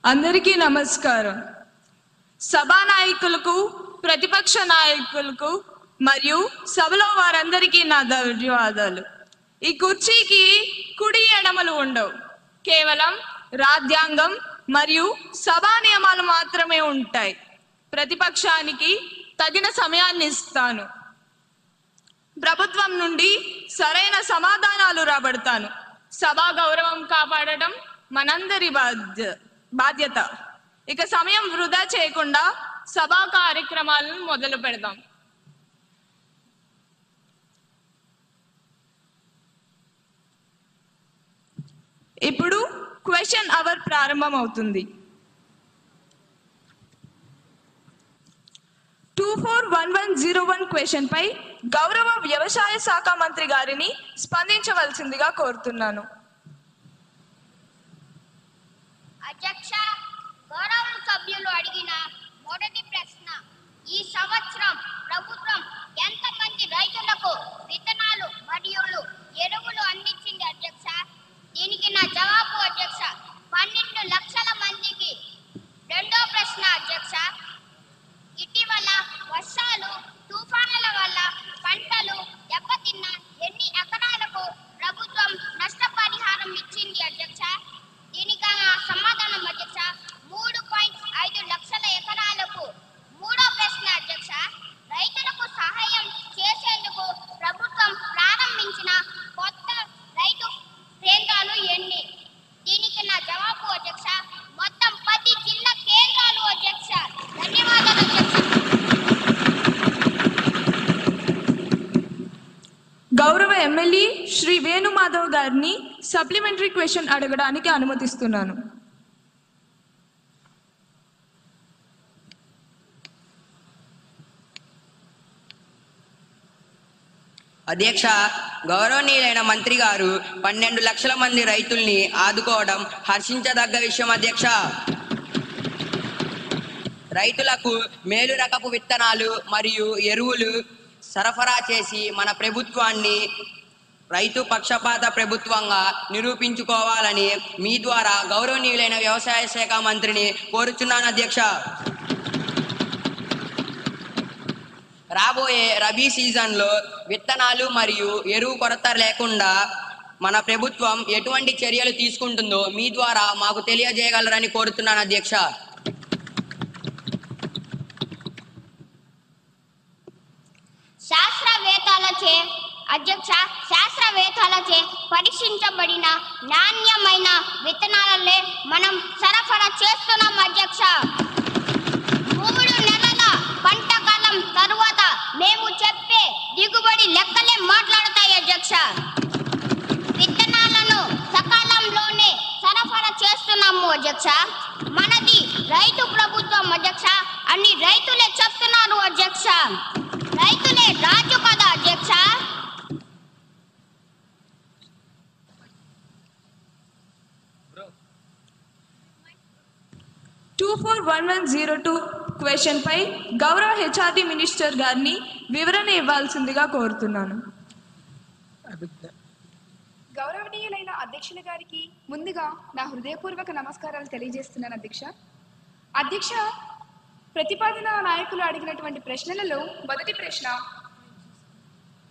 అందరికీ నమస్కారం. సభా నాయకులకు, ప్రతిపక్ష నాయకులకు మరియు సభలో వారందరికీ నా ధన్యవాదాలు. ఈ కుర్చీకి కుడి ఎడమలు ఉండవు, కేవలం రాజ్యాంగం మరియు సభా నియమాలు మాత్రమే ఉంటాయి. ప్రతిపక్షానికి తగిన సమయాన్ని ఇస్తాను. ప్రభుత్వం నుండి సరైన సమాధానాలు రాబడతాను. సభా గౌరవం కాపాడటం మనందరి బాధ్యత. ఇక సమయం వృధా చేయకుండా సభా కార్యక్రమాలను మొదలు పెడదాం. ఇప్పుడు క్వశ్చన్ అవర్ ప్రారంభం అవుతుంది. 241101 క్వశ్చన్ పై గౌరవ వ్యవసాయ శాఖ మంత్రి గారిని స్పందించవలసిందిగా కోరుతున్నాను. అధ్యక్ష, గౌరవ సభ్యులు అడిగిన మొదటి ప్రశ్న, ఈ సంవత్సరం ప్రభుత్వం ఎంతమంది రైతులకు విత్తనాలు మరియు ఎరువులు అందించింది అధ్యక్ష? దీనికి నా జవాబు అధ్యక్ష, 12 లక్షల మందికి. రెండో ప్రశ్న అధ్యక్ష, ఇటీవల వర్షాలు, తుఫానుల వల్ల పంటలు దెబ్బతిన్న ఎన్ని ఎకరాలకు ప్రభుత్వం నష్టపరిహారం ఇచ్చింది అధ్యక్ష? దీనికి సమాధానం అధ్యక్ష, 3.5 లక్షల ఎకరాలకు. మూడో ప్రశ్న అధ్యక్ష, రైతులకు సహాయం చేసేందుకు ప్రభుత్వం ప్రారంభించిన కొత్త రైతు కేంద్రాలు ఎన్ని? దీనికి నా జవాబు అధ్యక్ష, మొత్తం 10 జిల్లా కేంద్రాలు అధ్యక్ష. ధన్యవాదాలు అధ్యక్ష. గౌరవ ఎమ్మెల్యే శ్రీ వేణుమాధవ్ గారిని సప్లిమెంటరీ క్వశ్చన్ అడగడానికి అనుమతిస్తున్నాను. అధ్యక్ష, గౌరవనీయులైన మంత్రి గారు 12 లక్షల మంది రైతుల్ని ఆదుకోవడం హర్షించదగ్గ విషయం అధ్యక్ష. రైతులకు మేలు రకపు విత్తనాలు మరియు ఎరువులు సరఫరా చేసి మన ప్రభుత్వాన్ని రైతు పక్షపాత ప్రభుత్వంగా నిరూపించుకోవాలని మీ ద్వారా గౌరవనీయులైన వ్యవసాయ శాఖ మంత్రిని కోరుచున్నాను అధ్యక్ష. రాబోయే రబీ సీజన్లో విత్తనాలు మరియు ఎరువు కొరత లేకుండా మన ప్రభుత్వం ఎటువంటి చర్యలు తీసుకుంటుందో మీ ద్వారా మాకు తెలియజేయగలరని కోరుతున్నాను అధ్యక్ష. శాస్త్రవేత్తలచే పరీక్షించబడిన నాణ్యమైన విత్తనాలనే మనం సరఫరా చేస్తున్నాం అధ్యక్ష. 3 నెలల పంట కాలం తరువాత మేము చెప్పే దిగుబడి లెక్కలే మాట్లాడతాయి అధ్యక్ష. విత్తనాలను సకాలంలోనే సరఫరా చేస్తున్నాము అధ్యక్ష. మనది రైతు ప్రభుత్వం అధ్యక్ష అని రైతులే చెప్తున్నారు అధ్యక్ష. రైతులే రాజు కదా అధ్యక్ష. క్వశ్చన్ పై గౌరవ హెచ్ఆర్డి మినిస్టర్ గారిని వివరణ ఇవ్వాల్సిందిగా కోరుతున్నాను. గౌరవనీయులైన అధ్యక్షుల గారికి ముందుగా నా హృదయపూర్వక నమస్కారాలు తెలియజేస్తున్నాను అధ్యక్ష. అధ్యక్ష, ప్రతిపాదన నాయకులు అడిగినటువంటి ప్రశ్నలలో మొదటి ప్రశ్న,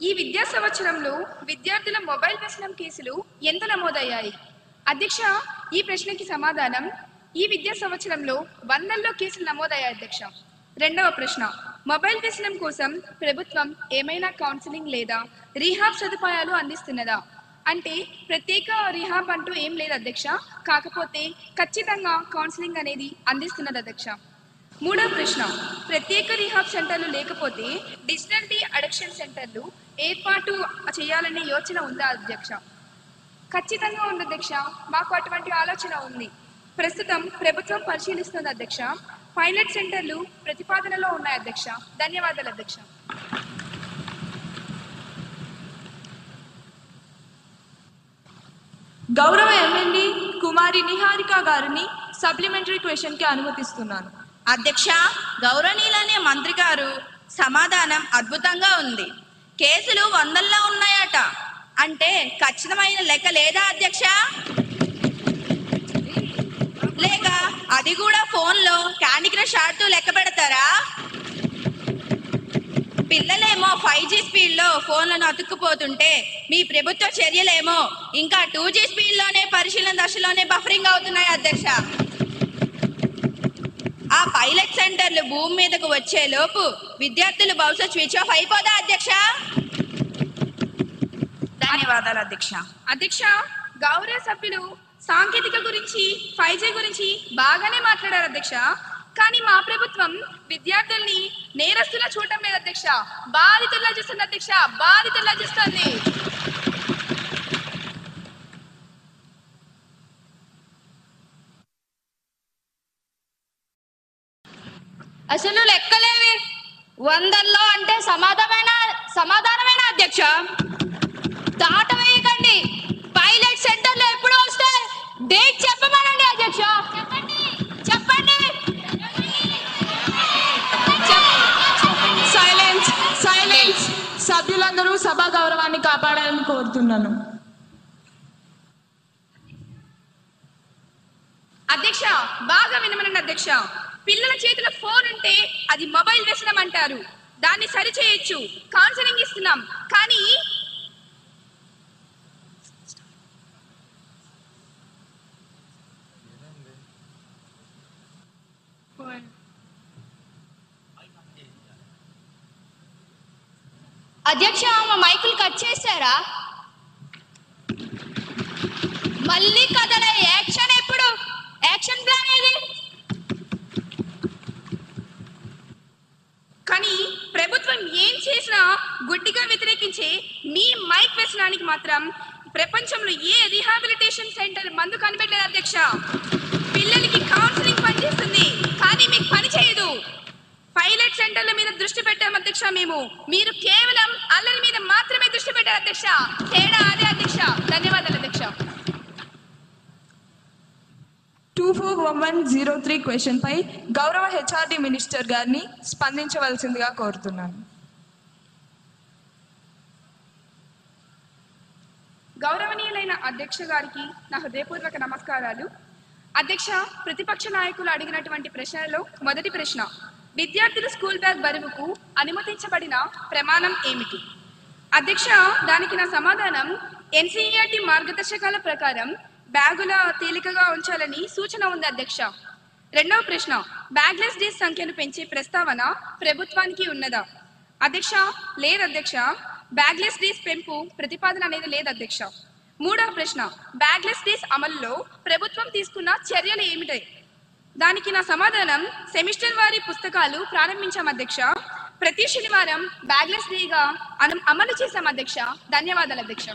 ఈ విద్యా సంవత్సరంలో విద్యార్థుల మొబైల్ వ్యసనం కేసులు ఎంత నమోదయ్యాయి? అధ్యక్ష, ఈ ప్రశ్నకి సమాధానం, ఈ విద్యా సంవత్సరంలో 100లో కేసులు నమోదయ్యాయి అధ్యక్ష. రెండవ ప్రశ్న, మొబైల్ వ్యసనం కోసం ప్రభుత్వం ఏమైనా కౌన్సిలింగ్ లేదా రీహాబ్ సదుపాయాలు అందిస్తున్నదా? అంటే ప్రత్యేక రీహాబ్ అంటూ ఏం లేదు అధ్యక్ష, కాకపోతే ఖచ్చితంగా కౌన్సిలింగ్ అనేది అందిస్తున్నది అధ్యక్ష. మూడవ ప్రశ్న, ప్రత్యేక రీహాబ్ సెంటర్లు లేకపోతే డిజిటల్ డి అడిక్షన్ సెంటర్లు ఏర్పాటు చేయాలనే యోచన ఉందా అధ్యక్ష? ఖచ్చితంగా ఉంది అధ్యక్ష, మాకు అటువంటి ఆలోచన ఉంది. ప్రస్తుతం ప్రభుత్వం పరిశీలిస్తుంది అధ్యక్ష. పైలట్ సెంటర్లు ప్రతిపాదనలో ఉన్నాయి అధ్యక్ష. ధన్యవాదాలు అధ్యక్ష. గౌరవ ఎమ్మెల్యే కుమారి నిహారిక గారిని సప్లిమెంటరీ క్వశ్చన్ కి అనుమతిస్తున్నాను. అధ్యక్ష, గౌరవనీయులనే మంత్రి గారు సమాధానం అద్భుతంగా ఉంది. కేసులు 100లో ఉన్నాయట అంటే ఖచ్చితమైన లెక్క లేదా అధ్యక్ష? లేక అది అది కూడా ఫోన్లో క్యాండీ క్రష్ ఆడుతూ లెక్క పెడతారా? పిల్లలేమో 5G స్పీడ్లో ఫోన్లను అతుక్కుపోతుంటే మీ ప్రభుత్వ చర్యలేమో ఇంకా 2G స్పీడ్లోనే పరిశీలన దశలోనే బఫరింగ్ అవుతున్నాయి అధ్యక్ష. ఆ పైలట్ సెంటర్లు భూమి మీదకు వచ్చే లోపు విద్యార్థులు భవిష్యత్ స్విచ్ ఆఫ్ అయిపోదా అధ్యక్ష? ధన్యవాదాలు అధ్యక్ష. అధ్యక్ష, గౌరవ సభ్యులు సాంకేతిక గురించి 5G గురించి బాగానే మాట్లాడారు అధ్యక్ష. కానీ మా ప్రభుత్వం విద్యార్థుల్ని నేరస్తులా చూడటం లేదు అధ్యక్ష, బాధితుల్లా చూస్తుంది అధ్యక్ష, బాధితుల్లా చూస్తుంది. అసలు లెక్కలేవి 100లో అంటే సమాధానమేనా అధ్యక్ష? దాట వేయకండి. పైలట్ సెంటర్లో ఎప్పుడు వస్తాయి? డేట్ చెప్పమనండి అధ్యక్ష. చెప్పండి. Silence silence. సభ్యులందరూ సభా గౌరవాన్ని కాపాడాలని కోరుతున్నాను. అధ్యక్ష, బాగా వినమనండి అధ్యక్ష. పిల్లల చేతిలో ఫోన్ ఉంటే అది మొబైల్ వ్యసనం అంటారు. దాన్ని సరిచేయొచ్చు, కౌన్సిలింగ్ ఇస్తున్నాం. కానీ అధ్యక్ష, మా మైకులు కట్ చేశారా? మళ్ళీ కదలే. యాక్షన్ ఎప్పుడు? యాక్షన్ ప్లాన్ ఏది? కానీ ప్రభుత్వం ఏం చేసినా గుడ్డిగా వ్యతిరేకించే మీ మైక్ వ్యసనానికి మాత్రం ప్రపంచంలో ఏ రిహాబిలిటేషన్ సెంటర్ మందు కనిపెట్టలేదు అధ్యక్ష. పిల్లలకి కౌన్సిలింగ్ పనిచేస్తుంది, కానీ మీకు పని చేయదు. పైలట్ సెంటర్ల మీద దృష్టి పెట్టాం అధ్యక్ష మేము. మీరు కేవలం అల్లరి మీద మాత్రమే దృష్టి పెట్టారు అధ్యక్ష. తేడా అదే అధ్యక్ష. ధన్యవాదాలు అధ్యక్ష. 241103 క్వశ్చన్ పై గౌరవ హెచ్ఆర్డి మినిస్టర్ గారిని స్పందించవలసిందిగా కోరుతున్నాను. గౌరవనీయులైన అధ్యక్ష గారికి నా హృదయపూర్వక నమస్కారాలు. అధ్యక్ష, ప్రతిపక్ష నాయకులు అడిగినటువంటి ప్రశ్నలలో మొదటి ప్రశ్న, విద్యార్థులు స్కూల్ బ్యాగ్ బరువుకు అనుమతించబడిన ప్రమాణం ఏమిటి? అధ్యక్ష, దానికి నా సమాధానం NCERT మార్గదర్శకాల ప్రకారం బ్యాగుల తేలికగా ఉంచాలని సూచన ఉంది అధ్యక్ష. రెండవ ప్రశ్న, బ్యాగ్లెస్ డేస్ సంఖ్యను పెంచే ప్రస్తావన ప్రభుత్వానికి ఉన్నదా? అధ్యక్ష, లేదు అధ్యక్ష. బ్యాగ్లెస్ డేస్ పెంపు ప్రతిపాదన అనేది లేదు అధ్యక్ష. మూడవ ప్రశ్న, బ్యాగ్లెస్ డేస్ అమలులో ప్రభుత్వం తీసుకున్న చర్యలు ఏమిటి? దానికి నా సమాధానం సెమిస్టర్ వారి పుస్తకాలు ప్రారంభించాం అధ్యక్ష. ప్రతి శనివారం బ్యాగ్లెస్ డేగా అమలు చేశాం అధ్యక్ష. ధన్యవాదాలు అధ్యక్ష.